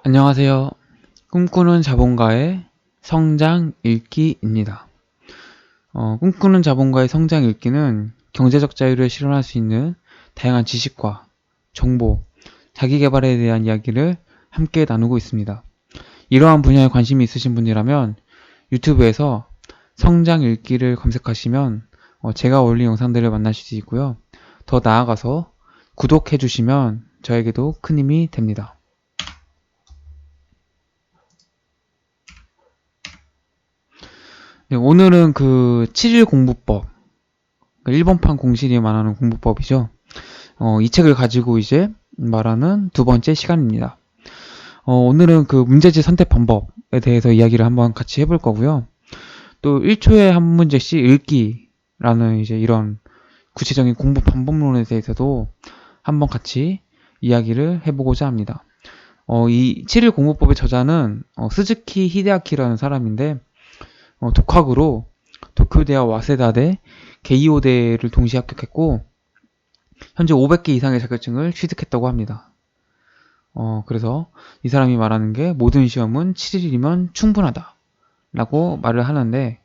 안녕하세요. 꿈꾸는 자본가의 성장 읽기입니다. 꿈꾸는 자본가의 성장 읽기는 경제적 자유를 실현할 수 있는 다양한 지식과 정보, 자기계발에 대한 이야기를 함께 나누고 있습니다. 이러한 분야에 관심이 있으신 분이라면 유튜브에서 성장 읽기를 검색하시면 제가 올린 영상들을 만나실 수 있고요. 더 나아가서 구독해 주시면 저에게도 큰 힘이 됩니다. 네, 오늘은 그 7일 공부법, 일본판 공실이 말하는 공부법이죠. 이 책을 가지고 이제 말하는 두 번째 시간입니다. 오늘은 그 문제지 선택 방법에 대해서 이야기를 한번 같이 해볼 거고요. 또 1초에 한 문제씩 읽기라는 이제 이런 구체적인 공부 방법론에 대해서도 한번 같이 이야기를 해보고자 합니다. 이 7일 공부법의 저자는 스즈키 히데아키라는 사람인데 독학으로 도쿄대와 와세다대, 게이오대를 동시에 합격했고 현재 500개 이상의 자격증을 취득했다고 합니다. 그래서 이 사람이 말하는 게 모든 시험은 7일이면 충분하다 라고 말을 하는데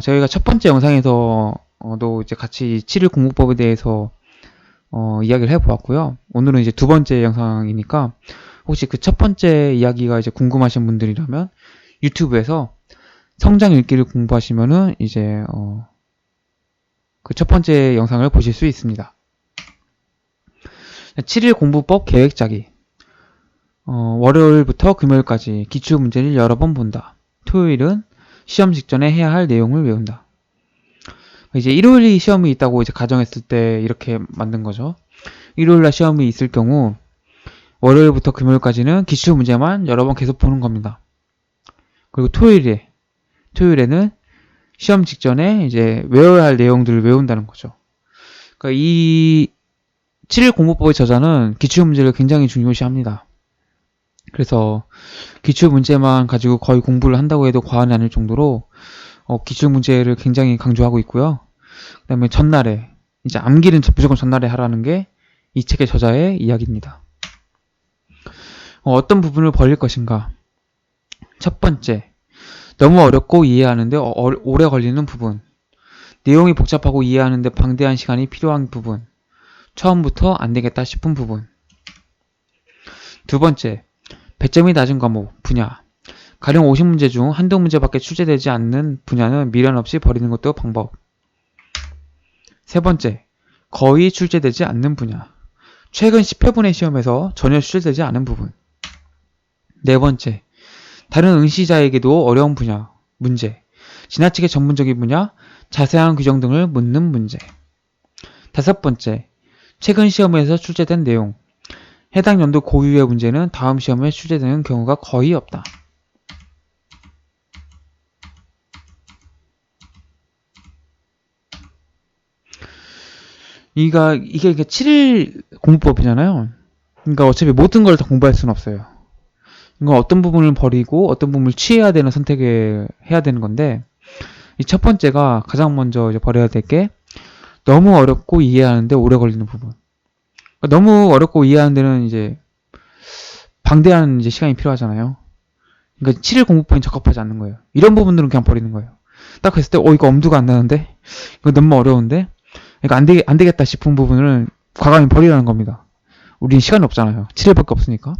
저희가 첫 번째 영상에서도 이제 같이 7일 공부법에 대해서 이야기를 해보았고요. 오늘은 이제 두 번째 영상이니까 혹시 그 첫 번째 이야기가 이제 궁금하신 분들이라면 유튜브에서 성장 읽기를 공부하시면은 이제 그 첫 번째 영상을 보실 수 있습니다. 7일 공부법 계획 짜기. 월요일부터 금요일까지 기출 문제를 여러 번 본다. 토요일은 시험 직전에 해야 할 내용을 외운다. 이제 일요일이 시험이 있다고 이제 가정했을 때 이렇게 만든 거죠. 일요일날 시험이 있을 경우 월요일부터 금요일까지는 기출 문제만 여러 번 계속 보는 겁니다. 그리고 토요일에는 시험 직전에 이제 외워야 할 내용들을 외운다는 거죠. 그러니까 이 7일 공부법의 저자는 기출 문제를 굉장히 중요시합니다. 그래서 기출 문제만 가지고 거의 공부를 한다고 해도 과언이 아닐 정도로 기출 문제를 굉장히 강조하고 있고요. 그 다음에 전날에 이제 암기는 무조건 전날에 하라는 게 이 책의 저자의 이야기입니다. 어떤 부분을 버릴 것인가? 첫 번째, 너무 어렵고 이해하는데 오래 걸리는 부분, 내용이 복잡하고 이해하는데 방대한 시간이 필요한 부분, 처음부터 안되겠다 싶은 부분. 두 번째, 배점이 낮은 과목, 분야, 가령 50문제 중 한두 문제밖에 출제되지 않는 분야는 미련 없이 버리는 것도 방법. 세 번째, 거의 출제되지 않는 분야, 최근 10회분의 시험에서 전혀 출제되지 않은 부분. 네 번째, 다른 응시자에게도 어려운 분야, 문제, 지나치게 전문적인 분야, 자세한 규정 등을 묻는 문제. 다섯 번째, 최근 시험에서 출제된 내용, 해당 연도 고유의 문제는 다음 시험에 출제되는 경우가 거의 없다. 이게 7일 공부법이잖아요. 그러니까 어차피 모든 걸 다 공부할 수는 없어요. 이건 어떤 부분을 버리고 어떤 부분을 취해야 되는 선택을 해야 되는 건데, 이 첫 번째가 가장 먼저 이제 버려야 될 게 너무 어렵고 이해하는데 오래 걸리는 부분. 그러니까 너무 어렵고 이해하는 데는 이제 방대한 이제 시간이 필요하잖아요. 그러니까 7일 공부법에 적합하지 않는 거예요. 이런 부분들은 그냥 버리는 거예요. 딱 했을 때, 이거 엄두가 안 나는데? 이거 너무 어려운데? 그러니까 안 되겠다 싶은 부분을 과감히 버리라는 겁니다. 우린 시간이 없잖아요. 7일밖에 없으니까.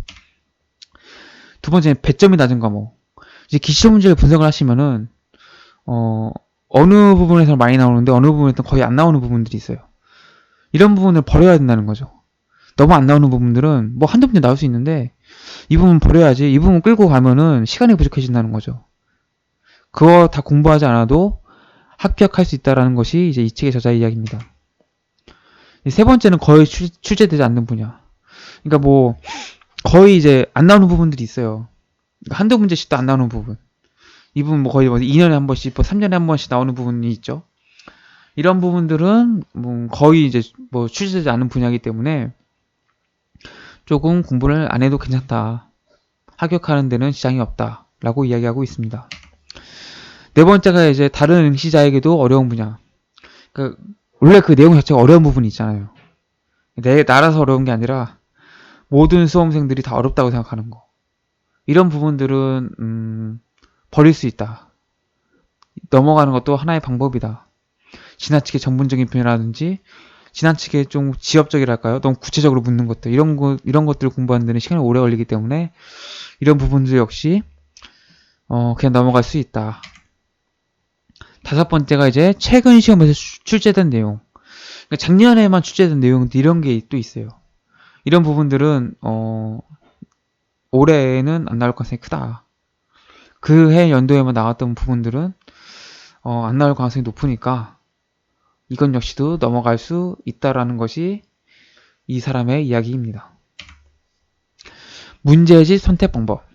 두 번째는 배점이 낮은 과목. 이제 기출 문제를 분석을 하시면은, 어느 부분에서 많이 나오는데 어느 부분에서 거의 안 나오는 부분들이 있어요. 이런 부분을 버려야 된다는 거죠. 너무 안 나오는 부분들은 뭐 한두 문제 나올 수 있는데 이 부분 버려야지. 이 부분 끌고 가면은 시간이 부족해진다는 거죠. 그거 다 공부하지 않아도 합격할 수 있다는 것이 이제 이 책의 저자의 이야기입니다. 세 번째는 거의 출제되지 않는 분야. 그러니까 뭐 거의 이제 안 나오는 부분들이 있어요. 한두 문제씩도 안 나오는 부분. 이 부분 뭐 거의 2년에 한 번씩, 3년에 한 번씩 나오는 부분이 있죠. 이런 부분들은 뭐 거의 이제 뭐 출제되지 않는 분야이기 때문에 조금 공부를 안 해도 괜찮다. 합격하는 데는 지장이 없다. 라고 이야기하고 있습니다. 네 번째가 이제 다른 응시자에게도 어려운 분야. 그러니까 원래 그 내용 자체가 어려운 부분이 있잖아요. 나라서 어려운 게 아니라 모든 수험생들이 다 어렵다고 생각하는 거. 이런 부분들은 버릴 수 있다. 넘어가는 것도 하나의 방법이다. 지나치게 전문적인 표현이라든지 지나치게 좀 지엽적이랄까요? 너무 구체적으로 묻는 것들 이런 것들을 공부하는 데는 시간이 오래 걸리기 때문에 이런 부분들 역시 그냥 넘어갈 수 있다. 다섯 번째가 이제 최근 시험에서 출제된 내용. 그러니까 작년에만 출제된 내용 이런 게 또 있어요. 이런 부분들은 올해는 안 나올 가능성이 크다. 그 해 연도에만 나왔던 부분들은 안 나올 가능성이 높으니까 이건 역시도 넘어갈 수 있다라는 것이 이 사람의 이야기입니다. 문제집 선택 방법.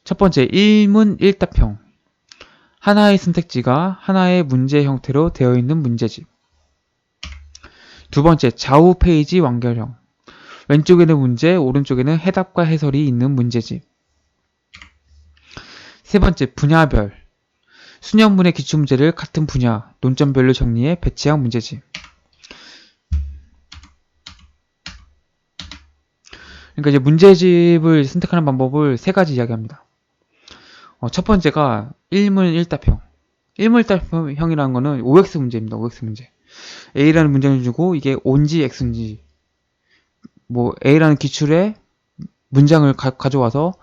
첫 번째, 일문 일답형. 하나의 선택지가 하나의 문제 형태로 되어 있는 문제집. 두 번째, 좌우 페이지 완결형. 왼쪽에는 문제, 오른쪽에는 해답과 해설이 있는 문제집. 세 번째, 분야별. 수년문의 기출문제를 같은 분야, 논점별로 정리해 배치한 문제집. 그러니까 이제 문제집을 선택하는 방법을 세 가지 이야기합니다. 첫 번째가 일문 일답형. 일문 일답형이라는 거는 OX 문제입니다. OX 문제. A라는 문제를 주고 이게 O인지 X인지 뭐 A라는 기출에 문장을 가져와서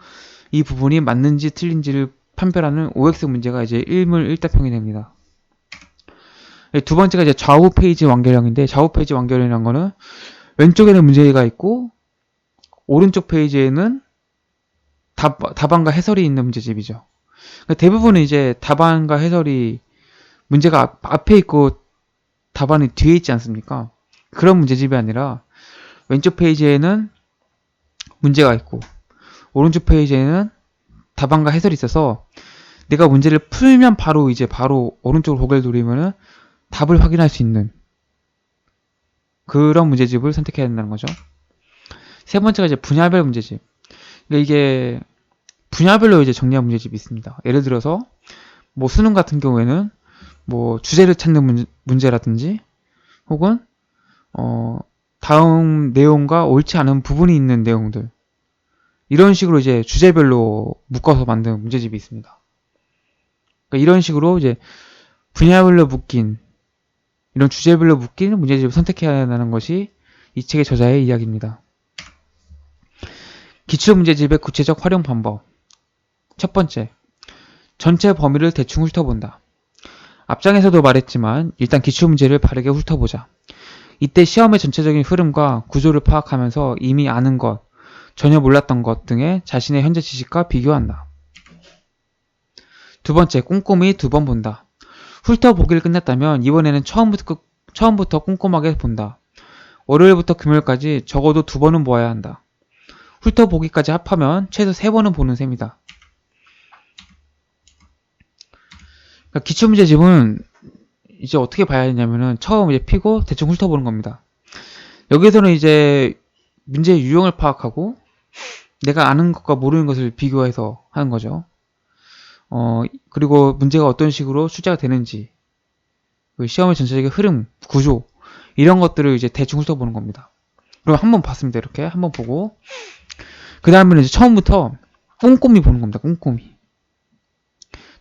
이 부분이 맞는지 틀린지를 판별하는 OX 문제가 이제 일문 일답형이 됩니다. 두 번째가 이제 좌우 페이지 완결형인데 좌우 페이지 완결형이라는 거는 왼쪽에는 문제가 있고 오른쪽 페이지에는 답안과 해설이 있는 문제집이죠. 그러니까 대부분은 이제 답안과 해설이 문제가 앞에 있고 답안이 뒤에 있지 않습니까? 그런 문제집이 아니라 왼쪽 페이지에는 문제가 있고 오른쪽 페이지에는 답안과 해설이 있어서 내가 문제를 풀면 바로 오른쪽으로 고개를 돌리면은 답을 확인할 수 있는 그런 문제집을 선택해야 된다는 거죠. 세 번째가 이제 분야별 문제집. 그러니까 이게 분야별로 이제 정리한 문제집이 있습니다. 예를 들어서 뭐 수능 같은 경우에는 뭐 주제를 찾는 문제라든지 혹은 다음 내용과 옳지 않은 부분이 있는 내용들 이런 식으로 이제 주제별로 묶어서 만든 문제집이 있습니다. 그러니까 이런 식으로 이제 분야별로 묶인 이런 주제별로 묶인 문제집을 선택해야 한다는 것이 이 책의 저자의 이야기입니다. 기출문제집의 구체적 활용 방법. 첫 번째, 전체 범위를 대충 훑어본다. 앞장에서도 말했지만 일단 기출문제를 바르게 훑어보자. 이때 시험의 전체적인 흐름과 구조를 파악하면서 이미 아는 것, 전혀 몰랐던 것 등의 자신의 현재 지식과 비교한다. 두 번째, 꼼꼼히 두 번 본다. 훑어보기를 끝냈다면 이번에는 처음부터 꼼꼼하게 본다. 월요일부터 금요일까지 적어도 2번은 보아야 한다. 훑어보기까지 합하면 최소 3번은 보는 셈이다. 그러니까 기출문제집은 이제 어떻게 봐야 되냐면은 처음 이제 피고 대충 훑어보는 겁니다. 여기서는 이제 문제의 유형을 파악하고 내가 아는 것과 모르는 것을 비교해서 하는 거죠. 그리고 문제가 어떤 식으로 출제가 되는지, 시험의 전체적인 흐름, 구조, 이런 것들을 이제 대충 훑어보는 겁니다. 그럼 한번 봤습니다. 이렇게 한번 보고, 그 다음에는 이제 처음부터 꼼꼼히 보는 겁니다. 꼼꼼히.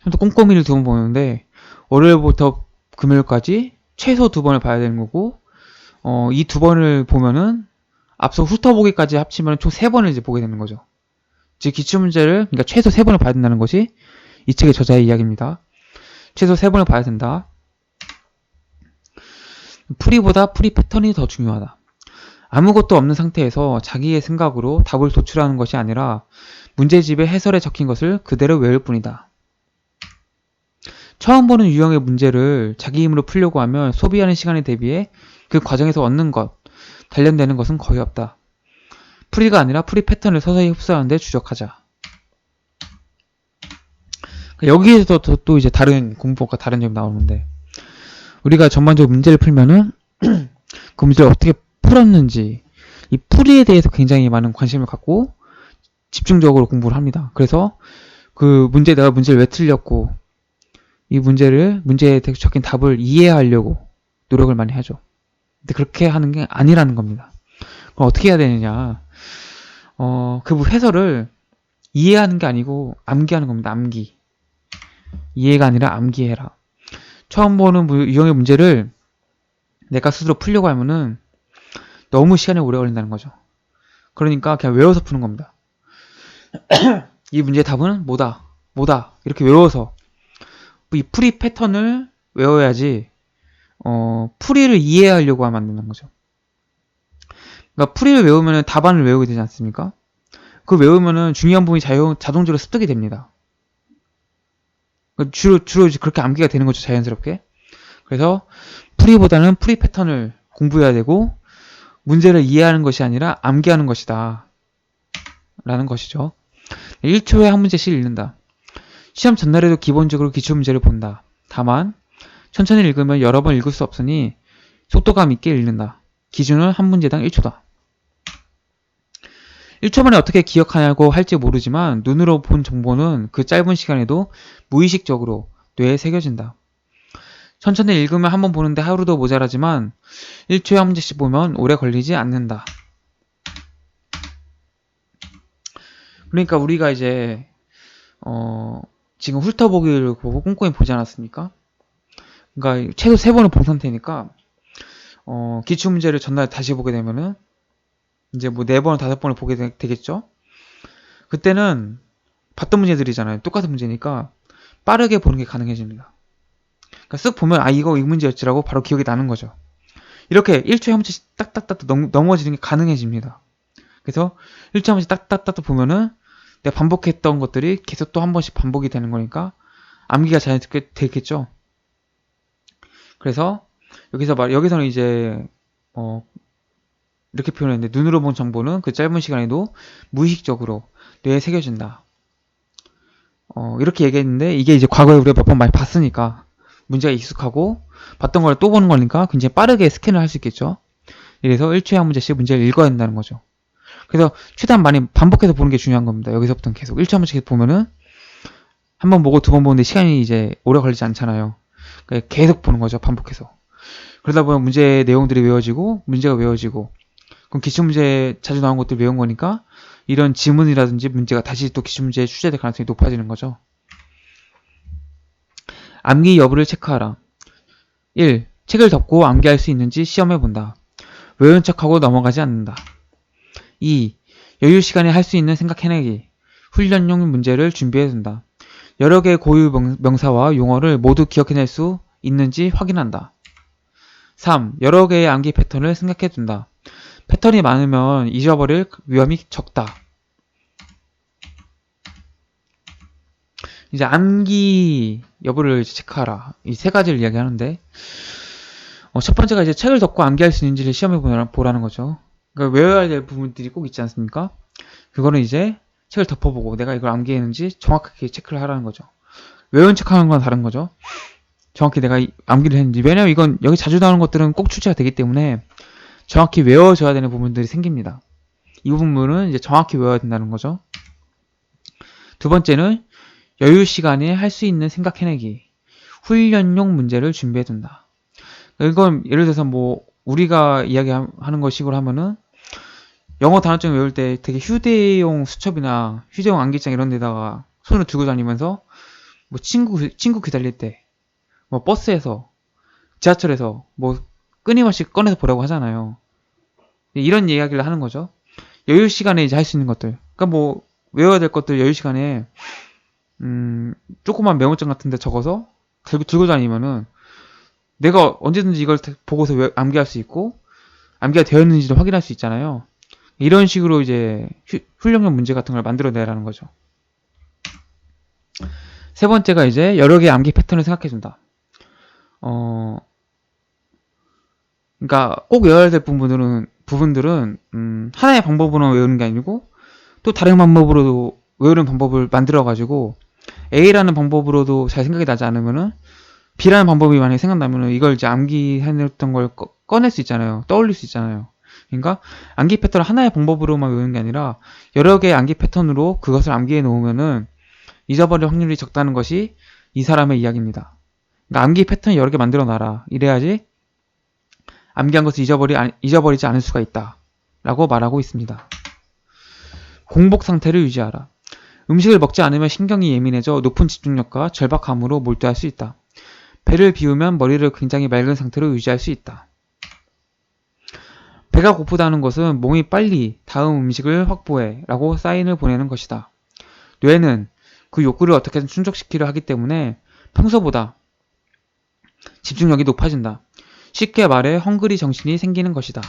처음부터 꼼꼼히를 2번 보는데, 월요일부터 금요일까지 최소 2번을 봐야 되는 거고, 이 2번을 보면은 앞서 훑어보기까지 합치면 총 3번을 이제 보게 되는 거죠. 즉, 기출문제를, 그러니까 최소 3번을 봐야 된다는 것이 이 책의 저자의 이야기입니다. 최소 3번을 봐야 된다. 풀이보다 풀이 패턴이 더 중요하다. 아무것도 없는 상태에서 자기의 생각으로 답을 도출하는 것이 아니라 문제집의 해설에 적힌 것을 그대로 외울 뿐이다. 처음 보는 유형의 문제를 자기 힘으로 풀려고 하면 소비하는 시간에 대비해 그 과정에서 얻는 것, 단련되는 것은 거의 없다. 풀이가 아니라 풀이 패턴을 서서히 흡수하는 데 주력하자. 여기에서 또 이제 다른 공부법과 다른 점이 나오는데, 우리가 전반적으로 문제를 풀면은 그 문제를 어떻게 풀었는지 이 풀이에 대해서 굉장히 많은 관심을 갖고 집중적으로 공부를 합니다. 그래서 내가 문제를 왜 틀렸고 이 문제에 적힌 답을 이해하려고 노력을 많이 하죠. 근데 그렇게 하는 게 아니라는 겁니다. 그럼 어떻게 해야 되느냐? 그 해설을 이해하는 게 아니고 암기하는 겁니다. 암기. 이해가 아니라 암기해라. 처음 보는 유형의 문제를 내가 스스로 풀려고 하면은 너무 시간이 오래 걸린다는 거죠. 그러니까 그냥 외워서 푸는 겁니다. 이 문제의 답은 뭐다? 뭐다? 이렇게 외워서 이 풀이 패턴을 외워야지 풀이를 이해하려고 하면 안 되는 거죠. 그러니까 풀이를 외우면 답안을 외우게 되지 않습니까? 그 외우면은 중요한 부분이 자동적으로 습득이 됩니다. 주로 그렇게 암기가 되는 거죠, 자연스럽게. 그래서 풀이보다는 풀이 패턴을 공부해야 되고 문제를 이해하는 것이 아니라 암기하는 것이다 라는 것이죠. 1초에 한 문제씩 읽는다. 시험 전날에도 기본적으로 기출문제를 본다. 다만 천천히 읽으면 여러 번 읽을 수 없으니 속도감 있게 읽는다. 기준은 한 문제당 1초다. 1초 만에 어떻게 기억하냐고 할지 모르지만 눈으로 본 정보는 그 짧은 시간에도 무의식적으로 뇌에 새겨진다. 천천히 읽으면 한 번 보는데 하루도 모자라지만 1초에 한 문제씩 보면 오래 걸리지 않는다. 그러니까 우리가 이제 지금 훑어보기를 보고 꼼꼼히 보지 않았습니까? 그러니까 최소 3번을 본 상태니까 기출문제를 전날 다시 보게 되면은 이제 뭐 4번, 5번을 보게 되겠죠? 그때는 봤던 문제들이잖아요. 똑같은 문제니까 빠르게 보는 게 가능해집니다. 그러니까 쓱 보면 아 이거 이 문제였지라고 바로 기억이 나는 거죠. 이렇게 1초에 한 문제씩 딱딱딱 넘어지는 게 가능해집니다. 그래서 1초에 한 문제씩 딱딱딱 보면은 내가 반복했던 것들이 계속 또 한 번씩 반복이 되는 거니까 암기가 자연스럽게 되겠죠. 그래서 여기서는 이제 이렇게 표현했는데 눈으로 본 정보는 그 짧은 시간에도 무의식적으로 뇌에 새겨진다. 이렇게 얘기했는데 이게 이제 과거에 우리가 몇 번 많이 봤으니까 문제가 익숙하고 봤던 걸 또 보는 거니까 굉장히 빠르게 스캔을 할 수 있겠죠. 이래서 1초에 한 문제씩 문제를 읽어야 된다는 거죠. 그래서 최대한 많이 반복해서 보는 게 중요한 겁니다. 여기서부터는 계속 1초에 한 번씩 보면은 한 번 보고 2번 보는데 시간이 이제 오래 걸리지 않잖아요. 그러니까 계속 보는 거죠. 반복해서. 그러다 보면 문제의 내용들이 외워지고 문제가 외워지고 그럼 기출문제 자주 나온 것들 외운 거니까 이런 지문이라든지 문제가 다시 또 기출문제에 출제될 가능성이 높아지는 거죠. 암기 여부를 체크하라. 1. 책을 덮고 암기할 수 있는지 시험해 본다. 외운 척하고 넘어가지 않는다. 2. 여유 시간에 할 수 있는 생각해내기. 훈련용 문제를 준비해 둔다. 여러 개의 고유 명사와 용어를 모두 기억해낼 수 있는지 확인한다. 3. 여러 개의 암기 패턴을 생각해 둔다. 패턴이 많으면 잊어버릴 위험이 적다. 이제 암기 여부를 체크하라. 이 3가지를 이야기하는데 첫 번째가 이제 책을 덮고 암기할 수 있는지를 시험해 보라는 거죠. 그러니까 외워야 될 부분들이 꼭 있지 않습니까? 그거는 이제 책을 덮어보고 내가 이걸 암기했는지 정확하게 체크를 하라는 거죠. 외운 척하는 건 다른 거죠. 정확히 내가 암기를 했는지. 왜냐면 이건 여기 자주 나오는 것들은 꼭 출제가 되기 때문에 정확히 외워져야 되는 부분들이 생깁니다. 이 부분은 이제 정확히 외워야 된다는 거죠. 두 번째는 여유 시간에 할 수 있는 생각해내기. 훈련용 문제를 준비해둔다. 이건 예를 들어서 뭐 우리가 이야기하는 것식으로 하면은 영어 단어점 외울 때 되게 휴대용 수첩이나 휴대용 암기장 이런 데다가 손을 들고 다니면서 뭐 친구 기다릴 때 뭐 버스에서 지하철에서 뭐 끊임없이 꺼내서 보라고 하잖아요. 이런 이야기를 하는 거죠. 여유 시간에 이제 할 수 있는 것들. 그러니까 뭐 외워야 될 것들 여유 시간에 조그만 메모장 같은 데 적어서 들고 다니면은 내가 언제든지 이걸 보고서 암기할 수 있고 암기가 되었는지도 확인할 수 있잖아요. 이런 식으로 이제 훈련용 문제 같은 걸 만들어내라는 거죠. 세 번째가 이제 여러 개의 암기 패턴을 생각해준다. 그러니까 꼭 외워야 될 부분들은 하나의 방법으로 외우는 게 아니고 또 다른 방법으로도 외우는 방법을 만들어가지고 A라는 방법으로도 잘 생각이 나지 않으면은 B라는 방법이 만약에 생각나면은 이걸 이제 암기해냈던 걸 꺼낼 수 있잖아요. 떠올릴 수 있잖아요. 그러니까 암기 패턴을 하나의 방법으로만 외우는 게 아니라 여러 개의 암기 패턴으로 그것을 암기해 놓으면은 잊어버릴 확률이 적다는 것이 이 사람의 이야기입니다. 그러니까 암기 패턴 여러 개 만들어 놔라. 이래야지 암기한 것을 잊어버리지 않을 수가 있다. 라고 말하고 있습니다. 공복 상태를 유지하라. 음식을 먹지 않으면 신경이 예민해져 높은 집중력과 절박함으로 몰두할 수 있다. 배를 비우면 머리를 굉장히 맑은 상태로 유지할 수 있다. 배가 고프다는 것은 몸이 빨리 다음 음식을 확보해 라고 사인을 보내는 것이다. 뇌는 그 욕구를 어떻게든 충족시키려 하기 때문에 평소보다 집중력이 높아진다. 쉽게 말해 헝그리 정신이 생기는 것이다.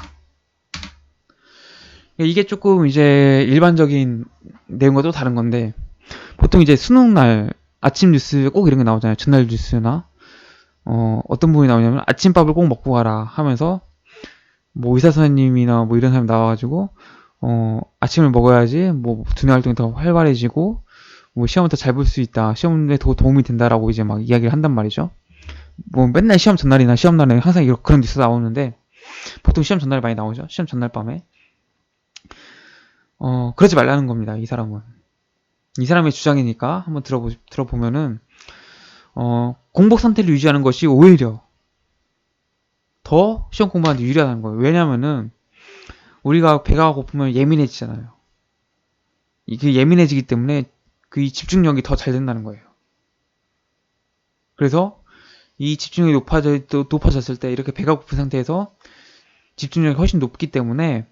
이게 조금 이제 일반적인 내용과 또 다른 건데, 보통 이제 수능날 아침 뉴스 꼭 이런 게 나오잖아요. 전날 뉴스나 어떤 분이 나오냐면 아침밥을 꼭 먹고 가라 하면서 뭐 의사 선생님이나 뭐 이런 사람이 나와가지고 아침을 먹어야지 뭐 두뇌 활동이 더 활발해지고 뭐 시험을 더 잘 볼 수 있다, 시험에 더 도움이 된다라고 이제 막 이야기를 한단 말이죠. 뭐 맨날 시험 전날이나 시험 날에 항상 그런 뉴스 나오는데, 보통 시험 전날에 많이 나오죠. 시험 전날 밤에. 그러지 말라는 겁니다. 이 사람은. 이 사람의 주장이니까 한번 들어보면은 공복 상태를 유지하는 것이 오히려 더 시험 공부하는데 유리하다는 거예요. 왜냐면은 우리가 배가 고프면 예민해지잖아요. 이게 예민해지기 때문에 그 집중력이 더 잘 된다는 거예요. 그래서 이 집중력이 높아졌을 때 이렇게 배가 고픈 상태에서 집중력이 훨씬 높기 때문에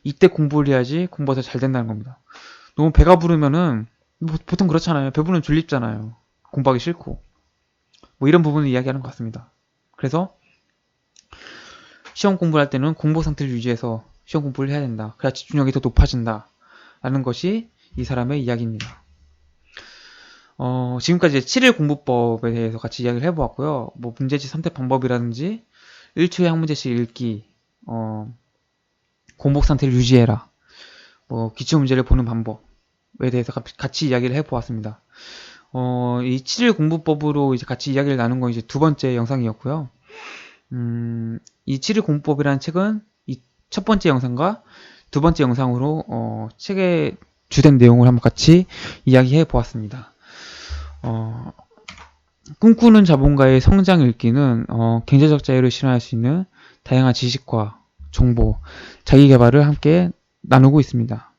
이때 공부를 해야지 공부가 더 잘 된다는 겁니다. 너무 배가 부르면은 보통 그렇잖아요. 배부르면 졸립잖아요. 공부하기 싫고. 뭐 이런 부분을 이야기하는 것 같습니다. 그래서 시험 공부를 할 때는 공복 상태를 유지해서 시험 공부를 해야 된다. 그래야 집중력이 더 높아진다. 라는 것이 이 사람의 이야기입니다. 지금까지 7일 공부법에 대해서 같이 이야기를 해보았고요. 뭐 문제지 선택 방법이라든지 1초에 한 문제씩 읽기, 공복 상태를 유지해라, 뭐 기출 문제를 보는 방법에 대해서 같이 이야기를 해보았습니다. 이 7일 공부법으로 이제 같이 이야기를 나눈 건 이제 두 번째 영상이었고요. 이 7일 공부법이라는 책은 이 첫 번째 영상과 두 번째 영상으로 책의 주된 내용을 한번 같이 이야기해 보았습니다. 꿈꾸는 자본가의 성장 읽기는 경제적 자유를 실현할 수 있는 다양한 지식과 정보, 자기 개발을 함께 나누고 있습니다.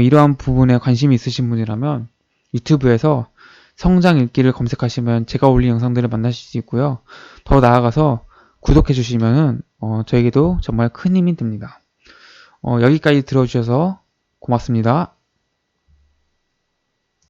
이러한 부분에 관심이 있으신 분이라면 유튜브에서 성장 읽기를 검색하시면 제가 올린 영상들을 만나실 수 있고요. 더 나아가서 구독해 주시면 저에게도 정말 큰 힘이 됩니다. 여기까지 들어주셔서 고맙습니다.